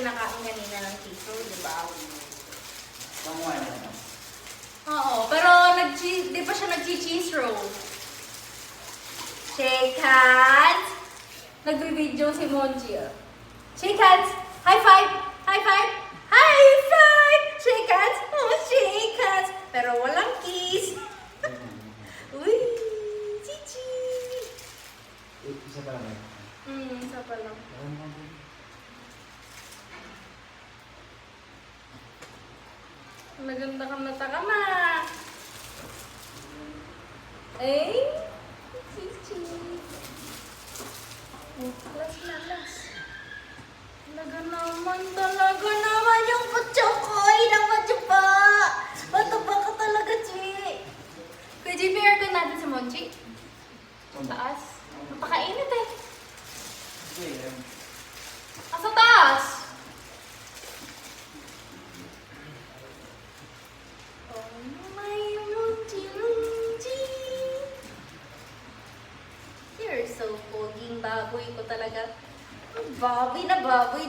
kinakain kanina ng cheese roll, di ba? Kamuha na. Oo, pero di pa siya nag-cheese roll. Shake hands. Nagbe-video si Monji. Shake hands. High five. High five. High five. Shake hands. Oh, shake hands. Pero walang kiss. Uy, chichi. Isa pa lang. Isa pa lang. Maganda ka mata ka ma. Eh? Chichi. Last na, last. Talaga naman yung kutsukoy ng matsupa. Mataba ka talaga, Chi. Kuya JP, aircon natin si Monchi. Taas. Napakainit eh. Asa taas? Oh my Monchi, Monchi. You're so poging baboy ko talaga. Baboy na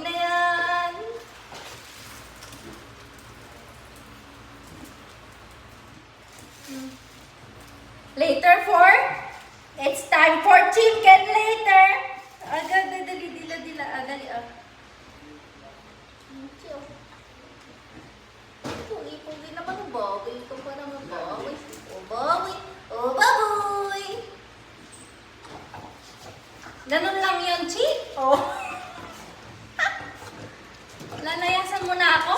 yan. Later for? It's time for chicken later. Agad, dali, dila. Dali, Pugi naman ang baboy. Ito pa naman baboy. Oh, baboy. Ganun lang yun, Chi. Oh. Lalayasan mo na ako?